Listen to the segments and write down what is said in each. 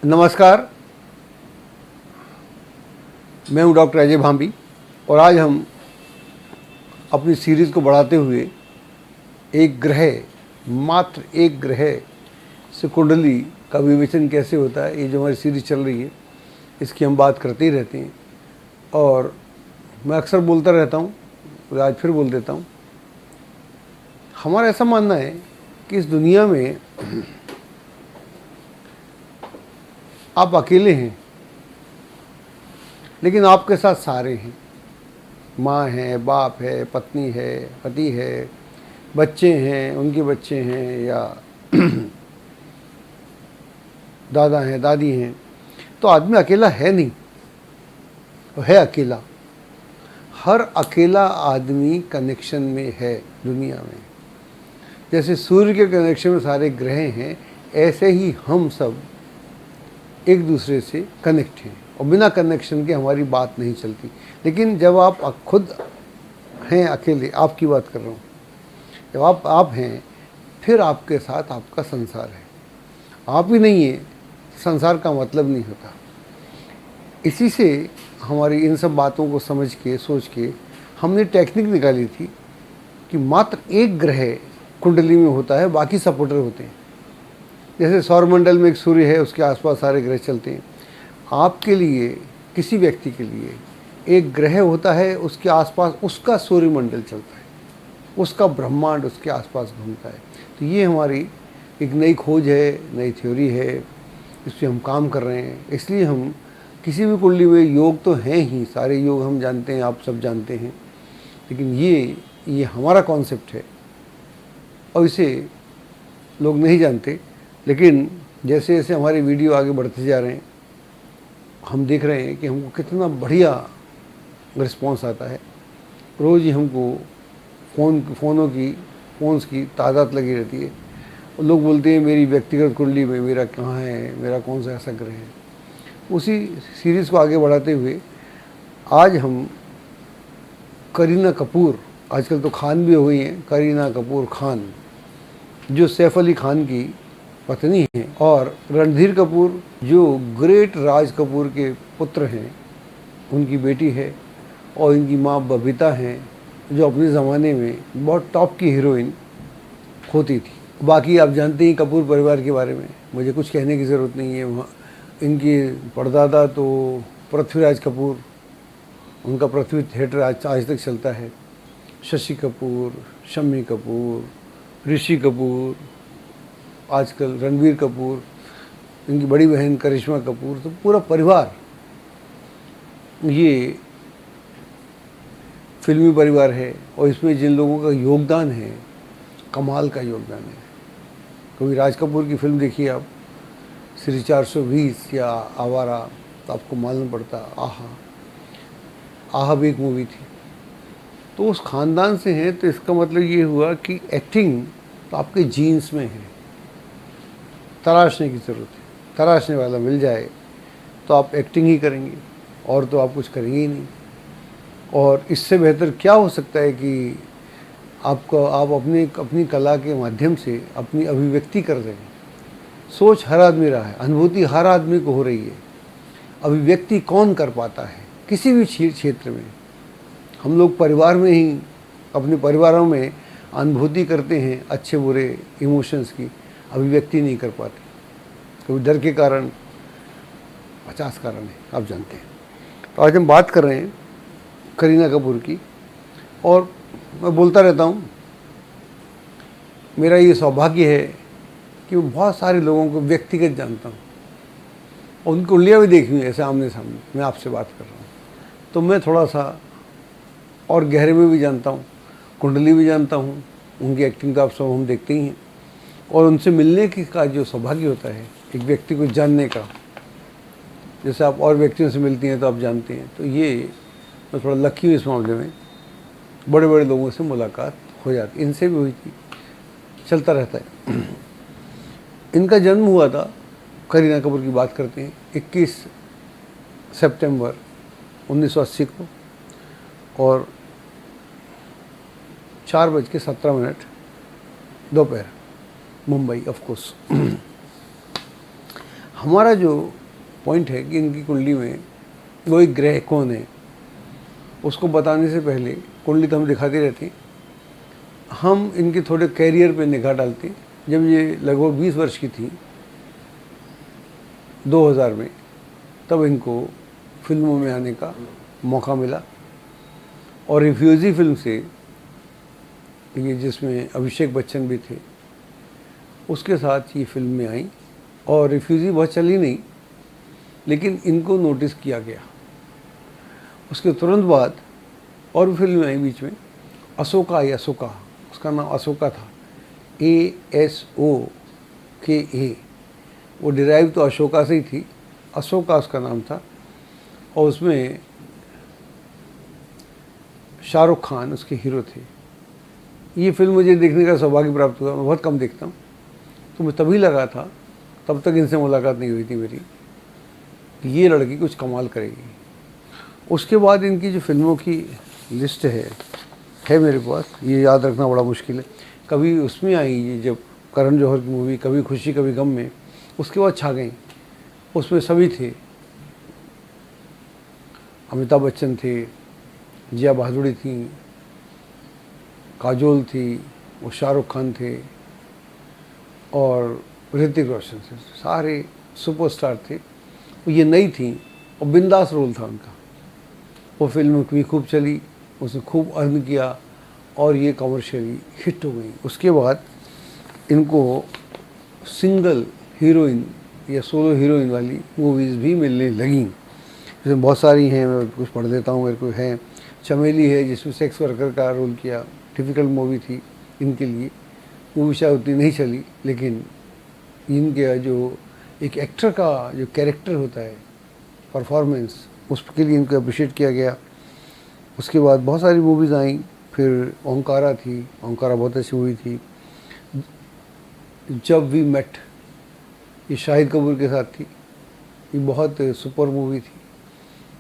नमस्कार, मैं हूं डॉक्टर अजय भांबी और आज हम अपनी सीरीज़ को बढ़ाते हुए एक ग्रह, मात्र एक ग्रह से कुंडली का विवेचन कैसे होता है, ये जो हमारी सीरीज़ चल रही है इसकी हम बात करते ही रहते हैं। और मैं अक्सर बोलता रहता हूँ, आज फिर बोल देता हूँ, हमारा ऐसा मानना है कि इस दुनिया में आप अकेले हैं, लेकिन आपके साथ सारे हैं। माँ है, बाप है, पत्नी है, पति है, बच्चे हैं, उनके बच्चे हैं, या दादा हैं, दादी हैं। तो आदमी अकेला है नहीं, वो है अकेला। हर अकेला आदमी कनेक्शन में है दुनिया में। जैसे सूर्य के कनेक्शन में सारे ग्रह हैं, ऐसे ही हम सब एक दूसरे से कनेक्ट हैं और बिना कनेक्शन के हमारी बात नहीं चलती। लेकिन जब आप खुद हैं अकेले, आपकी बात कर रहा हूँ, जब आप हैं, फिर आपके साथ आपका संसार है। आप ही नहीं है, संसार का मतलब नहीं होता। इसी से हमारी इन सब बातों को समझ के, सोच के हमने टेक्निक निकाली थी कि मात्र एक ग्रह कुंडली में होता है, बाकी सपोर्टर होते हैं। जैसे सौरमंडल में एक सूर्य है, उसके आसपास सारे ग्रह चलते हैं। आपके लिए, किसी व्यक्ति के लिए एक ग्रह होता है, उसके आसपास उसका सूर्यमंडल चलता है, उसका ब्रह्मांड उसके आसपास घूमता है। तो ये हमारी एक नई खोज है, नई थ्योरी है, इस पर हम काम कर रहे हैं। इसलिए हम किसी भी कुंडली में, योग तो हैं ही, सारे योग हम जानते हैं, आप सब जानते हैं, लेकिन ये हमारा कॉन्सेप्ट है और इसे लोग नहीं जानते। लेकिन जैसे जैसे हमारे वीडियो आगे बढ़ते जा रहे हैं, हम देख रहे हैं कि हमको कितना बढ़िया रिस्पांस आता है। रोज़ ही हमको फ़ोन्स की तादाद लगी रहती है और लोग बोलते हैं मेरी व्यक्तिगत कुंडली में मेरा कहाँ है, मेरा कौन सा ऐसा ग्रह है। उसी सीरीज़ को आगे बढ़ाते हुए आज हम करीना कपूर, आजकल तो खान भी हो गई हैं, करीना कपूर खान, जो सैफ अली खान की पत्नी हैं, और रणधीर कपूर जो ग्रेट राज कपूर के पुत्र हैं, उनकी बेटी है, और इनकी माँ बबीता हैं, जो अपने ज़माने में बहुत टॉप की हीरोइन होती थी। बाकी आप जानते हैं कपूर परिवार के बारे में, मुझे कुछ कहने की ज़रूरत नहीं है। वहाँ इनके परदादा तो पृथ्वीराज कपूर, उनका पृथ्वी थिएटर आज तक चलता है। शशि कपूर, शम्मी कपूर, ऋषि कपूर, आजकल रणबीर कपूर, इनकी बड़ी बहन करिश्मा कपूर, तो पूरा परिवार ये फिल्मी परिवार है। और इसमें जिन लोगों का योगदान है, कमाल का योगदान है। कभी राज कपूर की फिल्म देखिए आप, श्री 420 या आवारा, तो आपको मालूम पड़ता आहा भी एक मूवी थी। तो उस ख़ानदान से हैं, तो इसका मतलब ये हुआ कि एक्टिंग तो आपके जीन्स में है, तराशने की ज़रूरत है। तराशने वाला मिल जाए तो आप एक्टिंग ही करेंगे, और तो आप कुछ करेंगे ही नहीं। और इससे बेहतर क्या हो सकता है कि आप अपनी कला के माध्यम से अपनी अभिव्यक्ति कर रहे हैं। सोच हर आदमी रहा है, अनुभूति हर आदमी को हो रही है, अभिव्यक्ति कौन कर पाता है किसी भी क्षेत्र में। हम लोग परिवार में ही, अपने परिवारों में अनुभूति करते हैं अच्छे बुरे इमोशंस की, अभिव्यक्ति नहीं कर पाते। कभी डर के कारण, 50 कारण है, आप जानते हैं। तो आज हम बात कर रहे हैं करीना कपूर की, और मैं बोलता रहता हूँ, मेरा ये सौभाग्य है कि मैं बहुत सारे लोगों को व्यक्तिगत जानता हूँ और उनकी कुंडलियाँ भी देखी हुई ऐसे आमने सामने। मैं आपसे बात कर रहा हूँ तो मैं थोड़ा सा और गहरे में भी जानता हूँ, कुंडली भी जानता हूँ, उनकी एक्टिंग तो आप सब हम देखते ही हैं। और उनसे मिलने का जो सौभाग्य होता है एक व्यक्ति को जानने का, जैसे आप और व्यक्तियों से मिलती हैं तो आप जानते हैं, तो ये मैं थोड़ा लकी हूँ इस मामले में। बड़े बड़े लोगों से मुलाकात हो जाती, इनसे भी हुई थी, चलता रहता है। इनका जन्म हुआ था, करीना कपूर की बात करते हैं, 21 सितंबर 1980 को, और 4:17 दोपहर, मुंबई ऑफ कोर्स। हमारा जो पॉइंट है कि इनकी कुंडली में वो एक ग्रह कौन है, उसको बताने से पहले कुंडली तो हम दिखाते रहते हैं, हम इनके थोड़े कैरियर पे निगाह डालते हैं। जब ये लगभग 20 वर्ष की थी 2000 में, तब इनको फिल्मों में आने का मौका मिला और रिफ्यूज़ी फिल्म से, ये जिसमें अभिषेक बच्चन भी थे, उसके साथ ये फिल्म में आई। और रिफ्यूज़ी बहुत चली नहीं, लेकिन इनको नोटिस किया गया। उसके तुरंत बाद और भी फिल्म आई बीच में, अशोका आई, अशोका, उसका नाम अशोका था, ASOKA, वो डिराइव तो अशोका से ही थी, अशोका उसका नाम था। और उसमें शाहरुख खान उसके हीरो थे। ये फिल्म मुझे देखने का सौभाग्य प्राप्त हुआ, मैं बहुत कम देखता हूँ, तो मैं तभी लगा था, तब तक इनसे मुलाकात नहीं हुई थी मेरी, कि ये लड़की कुछ कमाल करेगी। उसके बाद इनकी जो फिल्मों की लिस्ट है मेरे पास, ये याद रखना बड़ा मुश्किल है। कभी उसमें आई ये जब करण जौहर की मूवी कभी खुशी कभी गम में, उसके बाद छा गई। उसमें सभी थे, अमिताभ बच्चन थे, जिया बहादुरी थी, काजोल थी, वो शाहरुख खान थे और ऋतिक रोशन थे, सारे सुपरस्टार थे। ये नई थी और बिंदास रोल था उनका। वो फिल्म भी खूब चली, उसने खूब अर्न किया और ये कमर्शियली हिट हो गई। उसके बाद इनको सिंगल हीरोइन या सोलो हीरोइन वाली मूवीज़ भी मिलने लगीं, जिसमें बहुत सारी हैं, मैं कुछ पढ़ देता हूँ। मेरे को है चमेली है, जिसमें सेक्स वर्कर का रोल किया, डिफ़िकल्ट मूवी थी इनके लिए, मूवी शायद उतनी नहीं चली, लेकिन इनके जो एक एक्टर का जो कैरेक्टर होता है, परफॉर्मेंस, उसके लिए इनको अप्रिशिएट किया गया। उसके बाद बहुत सारी मूवीज़ आई, फिर ओंकारा थी, ओंकारा बहुत अच्छी मूवी थी। जब वी मेट, ये शाहिद कपूर के साथ थी, ये बहुत सुपर मूवी थी।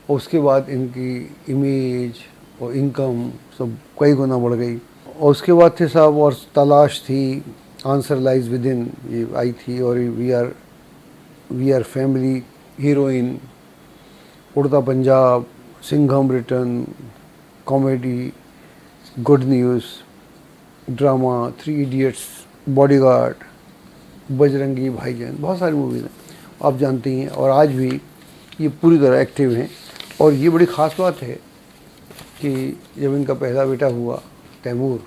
और उसके बाद इनकी इमेज और इनकम सब कई गुना बढ़ गई। और उसके बाद थे साहब, और तलाश थी, आंसर लाइज विद इन, ये आई थी, और वी आर फैमिली, हीरोइन, उड़ता Punjab, Singham return, comedy, good news, drama, 3 idiots, bodyguard, Bajrangi भाईजान, बहुत सारी मूवीज़ हैं आप जानते ही हैं। और आज भी ये पूरी तरह एक्टिव हैं। और ये बड़ी ख़ास बात है कि जब इनका पहला बेटा हुआ तैमूर,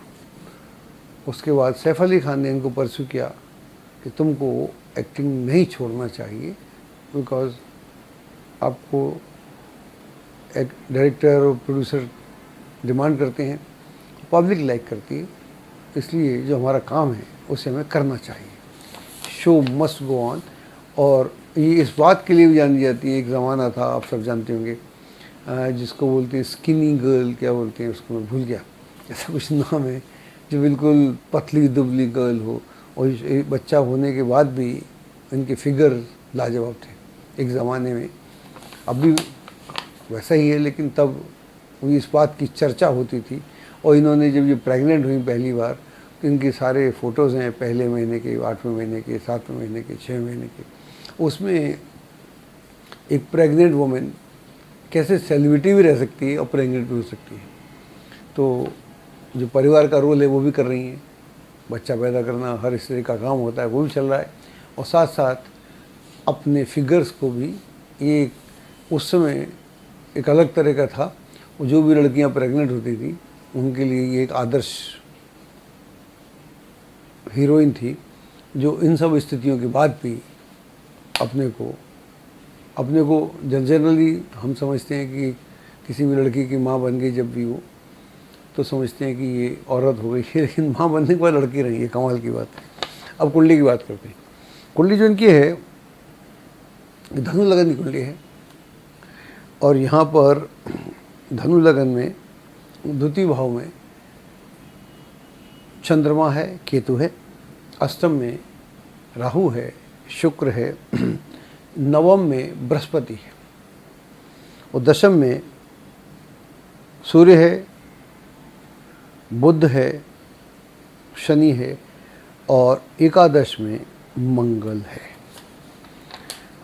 उसके बाद सैफ अली खान ने इनको परस्यू किया कि तुमको एक्टिंग नहीं छोड़ना चाहिए, बिकॉज आपको एक डायरेक्टर और प्रोड्यूसर डिमांड करते हैं, पब्लिक लाइक करती है, इसलिए जो हमारा काम है उसे हमें करना चाहिए, शो मस्ट गो ऑन। और ये इस बात के लिए भी जानी जाती है, एक ज़माना था, आप सब जानते होंगे, जिसको बोलते हैं स्किनी गर्ल, क्या बोलते हैं उसको, मैं भूल गया, ऐसा कुछ नाम है, जो बिल्कुल पतली दुबली गर्ल हो, और एक बच्चा होने के बाद भी इनके फिगर लाजवाब थे एक ज़माने में। अब भी वैसा ही है, लेकिन तब इस बात की चर्चा होती थी। और इन्होंने जब ये प्रेग्नेंट हुई पहली बार, तो इनके सारे फ़ोटोज़ हैं, पहले महीने के, 8वें महीने के, 7वें महीने के, 6 महीने के। उसमें एक प्रेग्नेंट वुमेन कैसे सेलिब्रिटी भी रह सकती है और प्रेग्नेंट भी हो सकती है। तो जो परिवार का रोल है वो भी कर रही हैं, बच्चा पैदा करना हर स्त्री का काम होता है, वो भी चल रहा है। और साथ साथ अपने फिगर्स को भी, ये उस समय एक अलग तरह का था, जो भी लड़कियां प्रेग्नेंट होती थी उनके लिए ये एक आदर्श हीरोइन थी, जो इन सब स्थितियों के बाद भी अपने को जनरली हम समझते हैं कि किसी भी लड़की की माँ बन गई जब भी वो, तो समझते हैं कि ये औरत हो गई है, लेकिन माँ बनने के बाद लड़की रही है, कमाल की बात है। अब कुंडली की बात करते हैं। कुंडली जो इनकी है, धनु लगन की कुंडली है, और यहाँ पर धनु लगन में द्वितीय भाव में चंद्रमा है, केतु है, अष्टम में राहु है, शुक्र है, नवम में बृहस्पति है, और दशम में सूर्य है, बुध है, शनि है, और एकादश में मंगल है।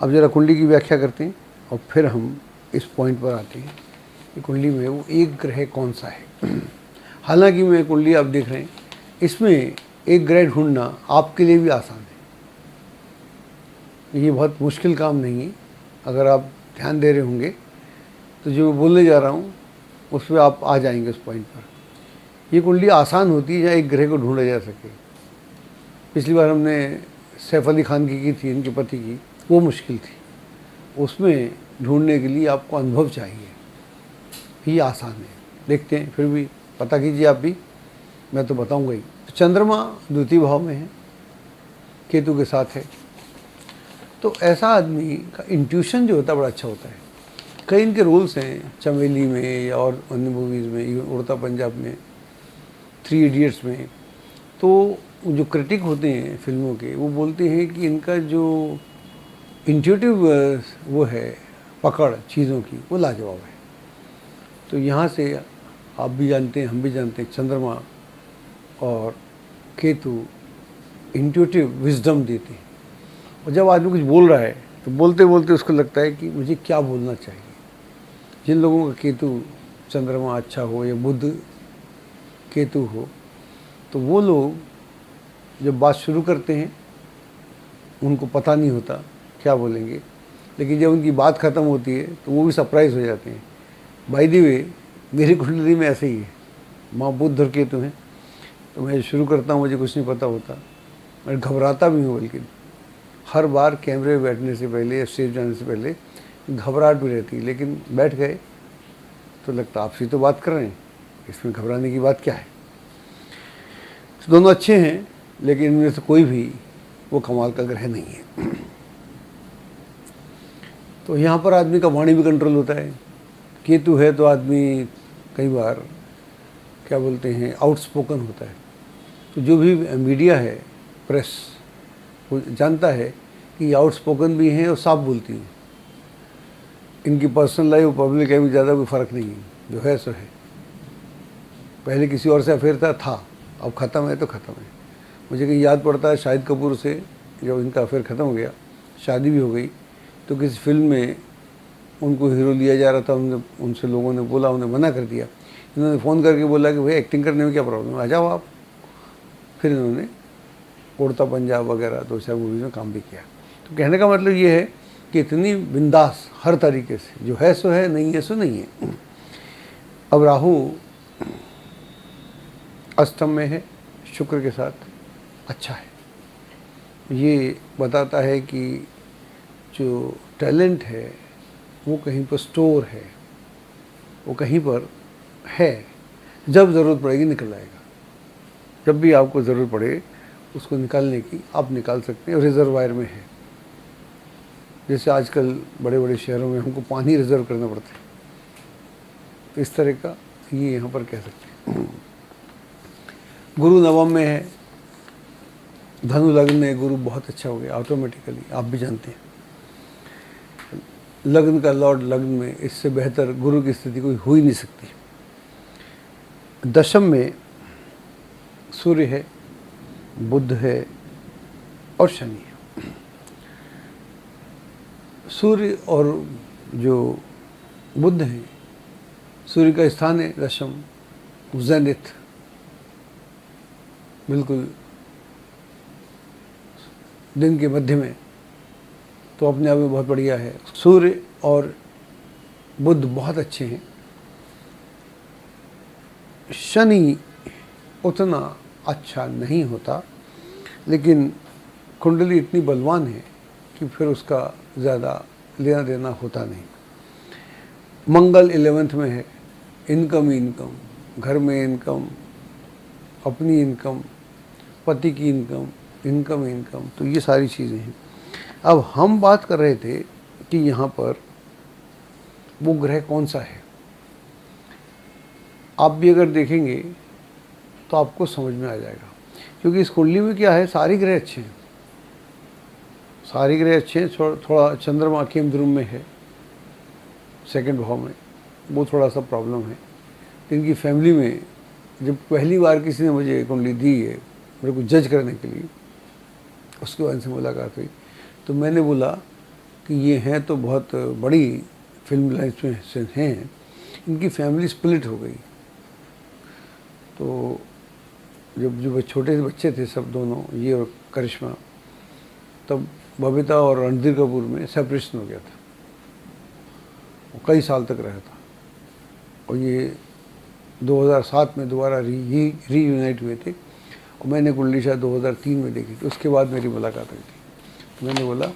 अब ज़रा कुंडली की व्याख्या करते हैं और फिर हम इस पॉइंट पर आते हैं कि कुंडली में वो एक ग्रह कौन सा है। हालांकि मैं कुंडली आप देख रहे हैं, इसमें एक ग्रह ढूंढना आपके लिए भी आसान है। ये बहुत मुश्किल काम नहीं है। अगर आप ध्यान दे रहे होंगे तो जो मैं बोलने जा रहा हूँ उस पर आप आ जाएंगे उस पॉइंट पर। ये कुंडली आसान होती है जहाँ एक ग्रह को ढूंढा जा सके। पिछली बार हमने सैफ अली खान की थी, इनके पति की, वो मुश्किल थी। उसमें ढूंढने के लिए आपको अनुभव चाहिए। ये आसान है, देखते हैं, फिर भी पता कीजिए आप भी, मैं तो बताऊंगा ही। तो चंद्रमा द्वितीय भाव में है, केतु के साथ है। तो ऐसा आदमी का इंट्यूशन जो होता है बड़ा अच्छा होता है। कई इनके रोल्स हैं चमेली में या और अन्य मूवीज़ में, इवन उड़ता पंजाब में, 3 इडियट्स में। तो जो क्रिटिक होते हैं फिल्मों के, वो बोलते हैं कि इनका जो इंट्यूटिव वो है पकड़ चीज़ों की, वो लाजवाब है। तो यहाँ से आप भी जानते हैं, हम भी जानते हैं, चंद्रमा और केतु इंट्यूटिव विजडम देते हैं। और जब आदमी कुछ बोल रहा है तो बोलते बोलते उसको लगता है कि मुझे क्या बोलना चाहिए। जिन लोगों का केतु चंद्रमा अच्छा हो या बुध केतु हो, तो वो लोग जब बात शुरू करते हैं उनको पता नहीं होता क्या बोलेंगे, लेकिन जब उनकी बात ख़त्म होती है तो वो भी सरप्राइज़ हो जाते हैं। बाय द वे, मेरी कुंडली में ऐसे ही है, माँ बुध और केतु हैं। तो मैं शुरू करता हूँ, मुझे कुछ नहीं पता होता, मैं घबराता भी हूँ। बल्कि हर बार कैमरे में बैठने से पहले या स्टेज जाने से पहले घबराहट भी रहती है, लेकिन बैठ गए तो लगता आपसे तो बात कर रहे हैं, इसमें घबराने की बात क्या है। तो दोनों अच्छे हैं, लेकिन इनमें से कोई भी वो कमाल का ग्रह नहीं है। तो यहाँ पर आदमी का वाणी भी कंट्रोल होता है। केतु है तो आदमी कई बार क्या बोलते हैं, आउटस्पोकन होता है। तो जो भी मीडिया है, प्रेस, वो जानता है कि आउटस्पोकन भी हैं और साफ बोलती हैं। इनकी पर्सनल लाइफ और पब्लिक लाइफ में ज़्यादा कोई फ़र्क नहीं है, जो है सो है। पहले किसी और से अफेयर था, अब ख़त्म है तो ख़त्म है। मुझे कहीं याद पड़ता है शाहिद कपूर से, जब इनका अफेयर ख़त्म हो गया, शादी भी हो गई, तो किसी फिल्म में उनको हीरो लिया जा रहा था। उनसे लोगों ने बोला, उन्हें मना कर दिया। इन्होंने फ़ोन करके बोला कि भाई एक्टिंग करने में क्या प्रॉब्लम है, आ जाओ आप। फिर इन्होंने उड़ता पंजाब वगैरह 2-4 मूवीज़ में काम भी किया। तो कहने का मतलब ये है कि इतनी बिंदास हर तरीके से, जो है सो है, नहीं है सो नहीं है। अब राहु अष्टम में है शुक्र के साथ, अच्छा है। ये बताता है कि जो टैलेंट है वो कहीं पर स्टोर है, वो कहीं पर है, जब ज़रूरत पड़ेगी निकल आएगा। जब भी आपको ज़रूरत पड़े उसको निकालने की, आप निकाल सकते हैं, रिजर्वायर में है। जैसे आजकल बड़े बड़े शहरों में हमको पानी रिजर्व करना पड़ता है, तो इस तरह का ये यहाँ पर कह सकते हैं। गुरु नवम में है, धनु लग्न में गुरु बहुत अच्छा हो गया ऑटोमेटिकली, आप भी जानते हैं। लग्न का लॉर्ड लग्न में, इससे बेहतर गुरु की स्थिति कोई हो ही नहीं सकती। दशम में सूर्य है, बुध है और शनि है। सूर्य और जो बुध है, सूर्य का स्थान है दशम, ज़ेनिथ, बिल्कुल दिन के मध्य में, तो अपने आप में बहुत बढ़िया है। सूर्य और बुध बहुत अच्छे हैं। शनि उतना अच्छा नहीं होता, लेकिन कुंडली इतनी बलवान है कि फिर उसका ज़्यादा लेना देना होता नहीं। मंगल 11th में है, इनकम ही इनकम, घर में इनकम, अपनी इनकम, पति की इनकम, इनकम इनकम, तो ये सारी चीज़ें हैं। अब हम बात कर रहे थे कि यहाँ पर वो ग्रह कौन सा है। आप भी अगर देखेंगे तो आपको समझ में आ जाएगा, क्योंकि इस कुंडली में क्या है, सारे ग्रह अच्छे हैं, सारे ग्रह अच्छे हैं। थोड़ा चंद्रमा केंद्र में है, 2nd भाव में, वो थोड़ा सा प्रॉब्लम है। इनकी फैमिली में जब पहली बार किसी ने मुझे कुंडली दी है मेरे को जज करने के लिए, उसके बाद से मुलाकात हुई, तो मैंने बोला कि ये हैं तो बहुत बड़ी फिल्म लाइफ में से हैं, इनकी फैमिली स्प्लिट हो गई। तो जब छोटे बच्चे थे सब दोनों, ये और करिश्मा, तब बबीता और रणधीर कपूर में सेपरेशन हो गया था। वो कई साल तक रहा था और ये 2007 में दोबारा रीयूनाइट हुए थे। और मैंने कुंडली शायद 2003 में देखी थी, उसके बाद मेरी मुलाकात हुई थी। तो मैंने बोला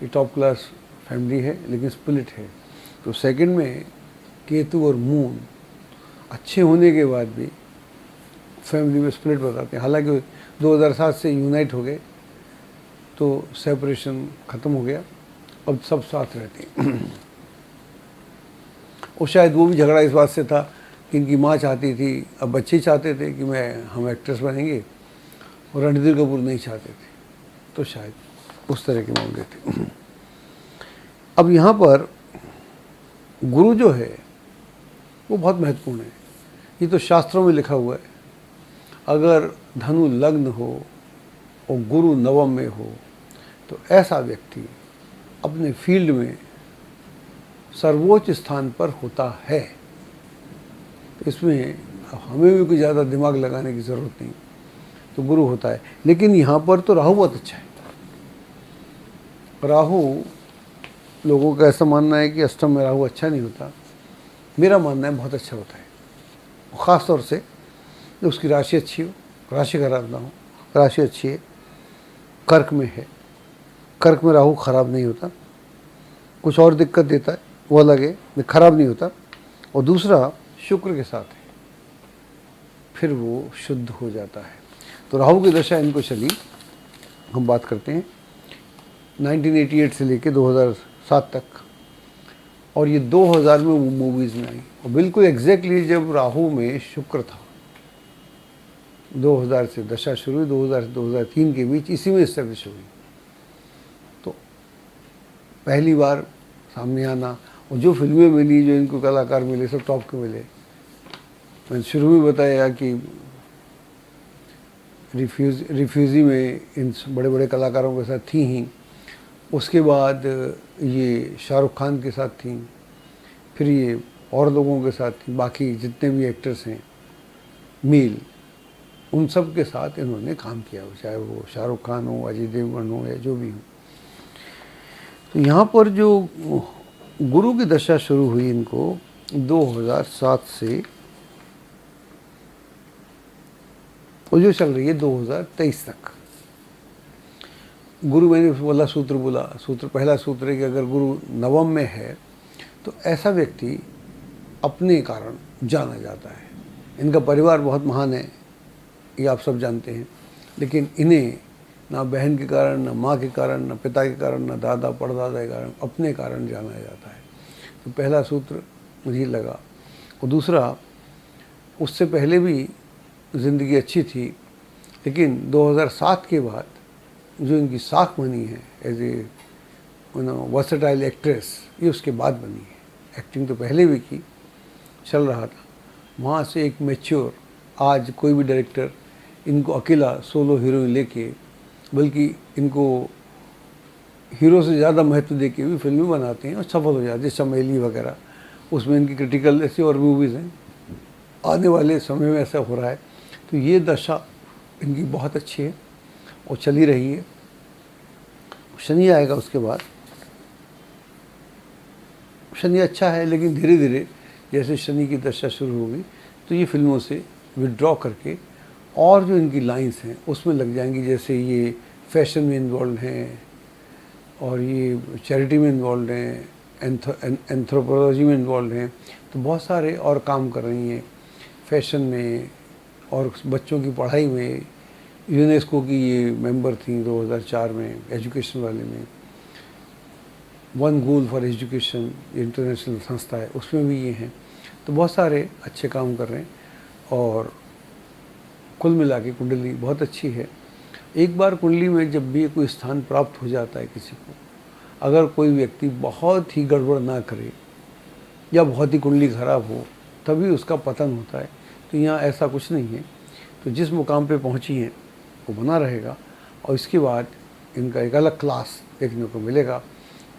ये टॉप क्लास फैमिली है लेकिन स्प्लिट है। तो सेकंड में केतु और मून अच्छे होने के बाद भी फैमिली में स्प्लिट बताते हैं। हालांकि 2007 से यूनाइट हो गए तो सेपरेशन ख़त्म हो गया, अब सब साथ रहते हैं। और शायद वो भी झगड़ा इस बात से था कि इनकी माँ चाहती थी, अब बच्चे चाहते थे कि हम एक्ट्रेस बनेंगे और रणधीर कपूर नहीं चाहते थे, तो शायद उस तरह के मामले थे। अब यहाँ पर गुरु जो है वो बहुत महत्वपूर्ण है। ये तो शास्त्रों में लिखा हुआ है, अगर धनु लग्न हो और गुरु नवम में हो तो ऐसा व्यक्ति अपने फील्ड में सर्वोच्च स्थान पर होता है। तो इसमें हमें भी कोई ज़्यादा दिमाग लगाने की ज़रूरत नहीं, तो गुरु होता है। लेकिन यहाँ पर तो राहु बहुत अच्छा है। राहु, लोगों का ऐसा मानना है कि अष्टम में राहु अच्छा नहीं होता, मेरा मानना है बहुत अच्छा होता है। ख़ास तौर से जब उसकी राशि अच्छी हो, राशि खराब ना हो। राशि अच्छी है, कर्क में है, कर्क में राहु खराब नहीं होता, कुछ और दिक्कत देता है वो अलग है, लेकिन खराब नहीं होता। और दूसरा शुक्र के साथ है, फिर वो शुद्ध हो जाता है। तो राहु की दशा इनको चली, हम बात करते हैं 1988 से लेके 2007 तक, और ये 2000 में वो मूवीज़ में आई। और बिल्कुल एग्जैक्टली जब राहु में शुक्र था, 2000 से दशा शुरू हुई, 2000 से 2003 के बीच इसी में एस्टेब्लिश हुई। तो पहली बार सामने आना, और जो फिल्में मिली, जो इनको कलाकार मिले, सब टॉप के मिले। मैंने शुरू में बताया कि रिफ्यूज़ी में इन बड़े बड़े कलाकारों के साथ थी ही, उसके बाद ये शाहरुख खान के साथ थी, फिर ये और लोगों के साथ थी, बाकी जितने भी एक्टर्स हैं मेल, उन सब के साथ इन्होंने काम किया, चाहे वो शाहरुख खान हो, अजय देवगन हो, या जो भी हो। तो यहाँ पर जो गुरु की दशा शुरू हुई इनको 2007 से, और जो चल रही है 2023 तक। गुरु, मैंने बोला सूत्र पहला सूत्र है कि अगर गुरु नवम में है तो ऐसा व्यक्ति अपने कारण जाना जाता है। इनका परिवार बहुत महान है, ये आप सब जानते हैं, लेकिन इन्हें ना बहन के कारण, ना माँ के कारण, ना पिता के कारण, ना दादा परदादा के कारण, अपने कारण जाना जाता है। तो पहला सूत्र मुझे लगा। और दूसरा, उससे पहले भी ज़िंदगी अच्छी थी, लेकिन 2007 के बाद जो इनकी साख बनी है एज ए वर्सेटाइल एक्ट्रेस, ये उसके बाद बनी है। एक्टिंग तो पहले भी की, चल रहा था, वहाँ से एक मैच्योर, आज कोई भी डायरेक्टर इनको अकेला सोलो हीरोइन लेके, बल्कि इनको हीरो से ज़्यादा महत्व देके भी फिल्में बनाते हैं और सफल हो जाते हैं। चमेली वगैरह, उसमें इनकी क्रिटिकल ऐसी और मूवीज़ हैं। आने वाले समय में ऐसा हो रहा है। तो ये दशा इनकी बहुत अच्छी है और चली रही है। शनि आएगा उसके बाद, शनि अच्छा है, लेकिन धीरे धीरे जैसे शनि की दशा शुरू होगी तो ये फिल्मों से विड्रॉ करके और जो इनकी लाइंस हैं उसमें लग जाएंगी। जैसे ये फैशन में इन्वॉल्व हैं, और ये चैरिटी में इन्वॉल्व हैं, एंथ्रोपोलॉजी में इन्वॉल्व हैं, तो बहुत सारे और काम कर रही हैं फैशन में और बच्चों की पढ़ाई में। यूनेस्को की ये मेंबर थी 2004 में, एजुकेशन वाले में। One goal for education international संस्था है, उसमें भी ये हैं। तो बहुत सारे अच्छे काम कर रहे हैं और कुल मिला के कुंडली बहुत अच्छी है। एक बार कुंडली में जब भी कोई स्थान प्राप्त हो जाता है किसी को, अगर कोई व्यक्ति बहुत ही गड़बड़ ना करे या बहुत ही कुंडली खराब हो, तभी उसका पतन होता है। तो यहाँ ऐसा कुछ नहीं है। तो जिस मुकाम पे पहुँची हैं वो बना रहेगा, और इसके बाद इनका एक अलग क्लास देखने को मिलेगा।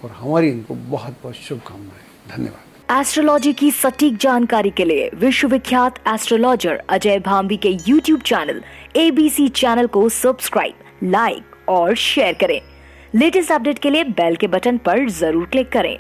और हमारी इनको बहुत बहुत शुभकामनाएं। धन्यवाद। एस्ट्रोलॉजी की सटीक जानकारी के लिए विश्वविख्यात एस्ट्रोलॉजर अजय भांबी के YouTube चैनल ABC चैनल को सब्सक्राइब, लाइक और शेयर करें। लेटेस्ट अपडेट के लिए बेल के बटन पर जरूर क्लिक करें।